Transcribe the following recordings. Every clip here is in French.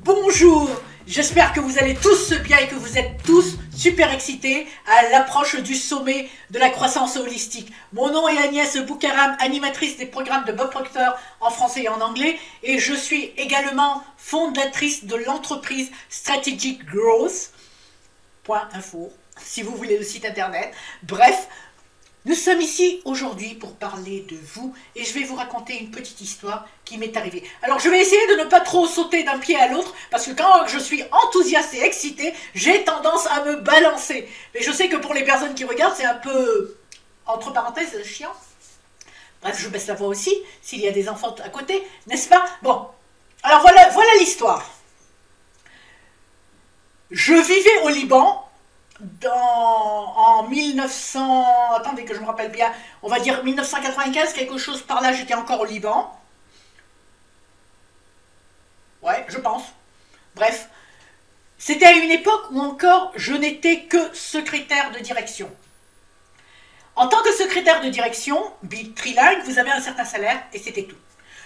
Bonjour, j'espère que vous allez tous bien et que vous êtes tous super excités à l'approche du sommet de la croissance holistique. Mon nom est Agnès Boukaram, animatrice des programmes de Bob Proctor en français et en anglais, et je suis également fondatrice de l'entreprise Strategic Growth.info, si vous voulez le site internet. Bref, nous sommes ici aujourd'hui pour parler de vous et je vais vous raconter une petite histoire qui m'est arrivée. Alors je vais essayer de ne pas trop sauter d'un pied à l'autre parce que quand je suis enthousiaste et excitée, j'ai tendance à me balancer. Mais je sais que pour les personnes qui regardent, c'est un peu, entre parenthèses, chiant. Bref, je baisse la voix aussi, s'il y a des enfants à côté, n'est-ce pas? Bon, alors voilà l'histoire. Je vivais au Liban. En 1900, attendez que je me rappelle bien, on va dire 1995, quelque chose par là, j'étais encore au Liban. Ouais, je pense. Bref, c'était à une époque où encore je n'étais que secrétaire de direction. En tant que secrétaire de direction, trilingue, vous avez un certain salaire et c'était tout.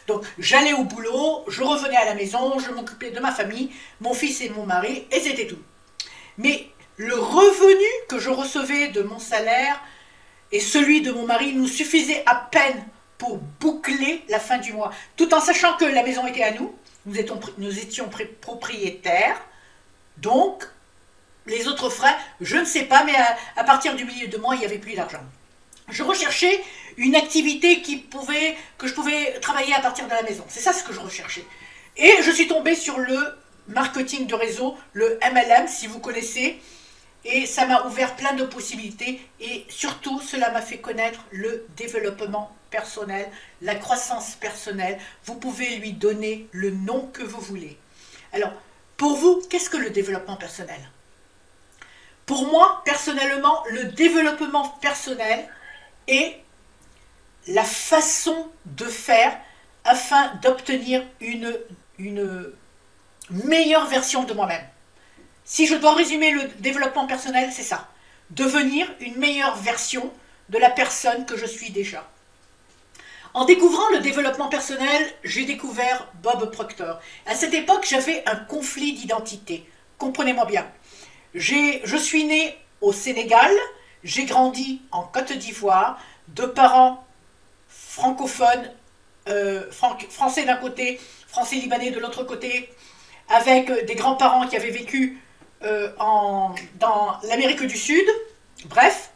Donc j'allais au boulot, je revenais à la maison, je m'occupais de ma famille, mon fils et mon mari, et c'était tout. Mais le revenu que je recevais de mon salaire et celui de mon mari nous suffisaient à peine pour boucler la fin du mois, tout en sachant que la maison était à nous, nous étions propriétaires, donc les autres frais, je ne sais pas, mais à partir du milieu de mois, il n'y avait plus d'argent. Je recherchais une activité que je pouvais travailler à partir de la maison, c'est ça ce que je recherchais. Et je suis tombée sur le marketing de réseau, le MLM, si vous connaissez. Et ça m'a ouvert plein de possibilités et surtout cela m'a fait connaître le développement personnel, la croissance personnelle. Vous pouvez lui donner le nom que vous voulez. Alors, pour vous, qu'est-ce que le développement personnel? Pour moi, personnellement, le développement personnel est la façon de faire afin d'obtenir une meilleure version de moi-même. Si je dois résumer le développement personnel, c'est ça. Devenir une meilleure version de la personne que je suis déjà. En découvrant le développement personnel, j'ai découvert Bob Proctor. À cette époque, j'avais un conflit d'identité. Comprenez-moi bien. Je suis née au Sénégal, j'ai grandi en Côte d'Ivoire, de parents francophones, français d'un côté, français libanais de l'autre côté, avec des grands-parents qui avaient vécu dans l'Amérique du Sud. Bref,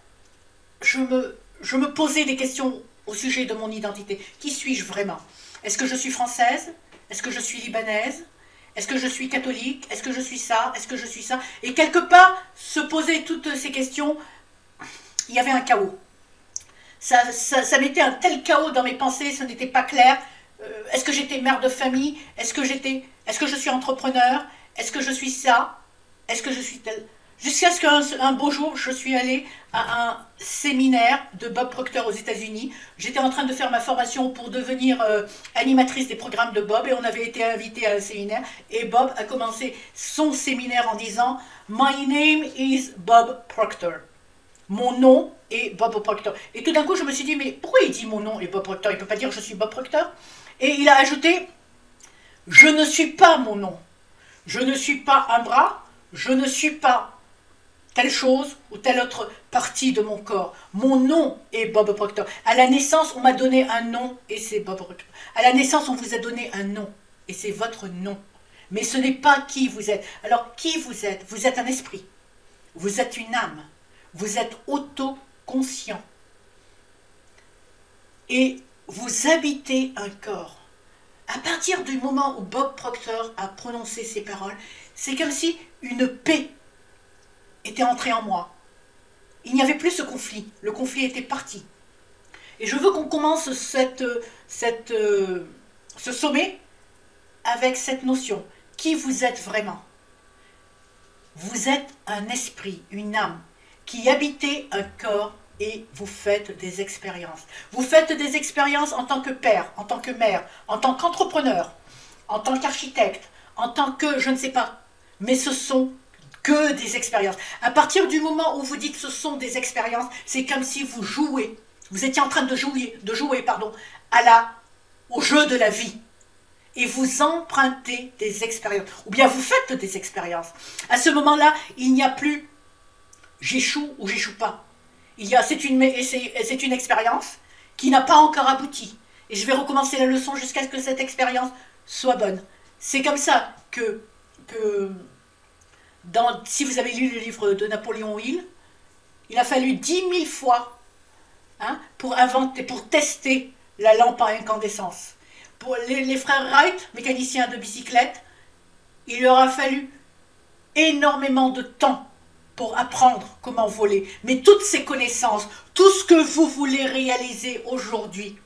je me posais des questions au sujet de mon identité. Qui suis-je vraiment? Est-ce que je suis française? Est-ce que je suis libanaise? Est-ce que je suis catholique? Est-ce que je suis ça? Est-ce que je suis ça? Et quelque part, se poser toutes ces questions, il y avait un chaos. Ça mettait un tel chaos dans mes pensées, ce n'était pas clair. Est-ce que j'étais mère de famille? Est-ce que je suis entrepreneur? Est-ce que je suis ça? Est-ce que je suis tel? Jusqu'à ce qu'un beau jour, je suis allée à un séminaire de Bob Proctor aux États-Unis. J'étais en train de faire ma formation pour devenir animatrice des programmes de Bob et on avait été invité à un séminaire. Et Bob a commencé son séminaire en disant « My name is Bob Proctor ». Mon nom est Bob Proctor. Et tout d'un coup, je me suis dit « Mais pourquoi il dit mon nom est Bob Proctor? Il ne peut pas dire « Je suis Bob Proctor ». Et il a ajouté « Je ne suis pas mon nom. Je ne suis pas un bras. Je ne suis pas telle chose ou telle autre partie de mon corps. Mon nom est Bob Proctor. À la naissance, on m'a donné un nom et c'est Bob Proctor. À la naissance, on vous a donné un nom et c'est votre nom. Mais ce n'est pas qui vous êtes. Alors, qui vous êtes? Vous êtes un esprit. Vous êtes une âme. Vous êtes autoconscient. Et vous habitez un corps. À partir du moment où Bob Proctor a prononcé ces paroles, c'est comme si une paix était entrée en moi. Il n'y avait plus ce conflit. Le conflit était parti. Et je veux qu'on commence ce sommet avec cette notion. Qui vous êtes vraiment? Vous êtes un esprit, une âme, qui habitez un corps et vous faites des expériences. Vous faites des expériences en tant que père, en tant que mère, en tant qu'entrepreneur, en tant qu'architecte, en tant que je ne sais pas. Mais ce sont que des expériences. À partir du moment où vous dites ce sont des expériences, c'est comme si vous jouez Vous étiez en train de jouer au jeu de la vie. Et vous empruntez des expériences. Ou bien vous faites des expériences. À ce moment-là, il n'y a plus j'échoue ou j'échoue pas. C'est une expérience qui n'a pas encore abouti. Et je vais recommencer la leçon jusqu'à ce que cette expérience soit bonne. C'est comme ça que si vous avez lu le livre de Napoléon Hill, il a fallu 10 000 fois pour tester la lampe à incandescence. Pour les frères Wright, mécaniciens de bicyclette, il leur a fallu énormément de temps pour apprendre comment voler. Mais toutes ces connaissances, tout ce que vous voulez réaliser aujourd'hui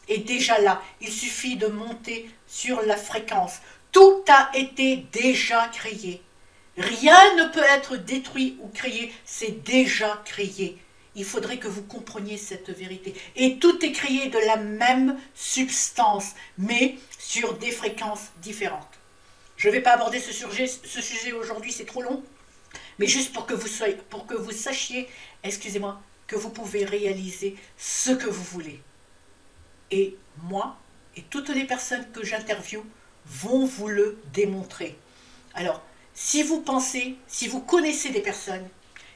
est déjà là. Il suffit de monter sur la fréquence. Tout a été déjà créé. Rien ne peut être détruit ou créé, c'est déjà créé. Il faudrait que vous compreniez cette vérité. Et tout est créé de la même substance, mais sur des fréquences différentes. Je ne vais pas aborder ce sujet aujourd'hui, c'est trop long. Mais juste pour que vous sachiez, excusez-moi, que vous pouvez réaliser ce que vous voulez. Et moi, et toutes les personnes que j'interviewe vont vous le démontrer. Alors, si vous connaissez des personnes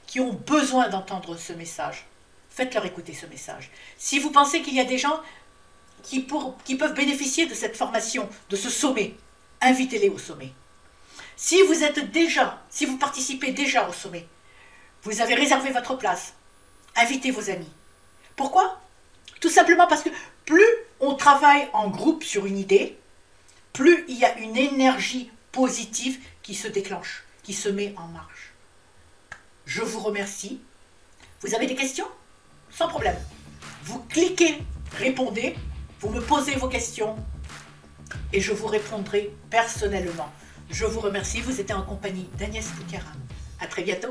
qui ont besoin d'entendre ce message, faites-leur écouter ce message. Si vous pensez qu'il y a des gens qui peuvent bénéficier de cette formation, de ce sommet, invitez-les au sommet. Si vous participez déjà au sommet, vous avez réservé votre place, invitez vos amis. Pourquoi? Tout simplement parce que plus on travaille en groupe sur une idée, plus il y a une énergie positive qui se déclenche, qui se met en marche. Je vous remercie. Vous avez des questions? Sans problème. Vous cliquez, répondez, vous me posez vos questions et je vous répondrai personnellement. Je vous remercie. Vous étiez en compagnie d'Agnès Foucaram. À très bientôt.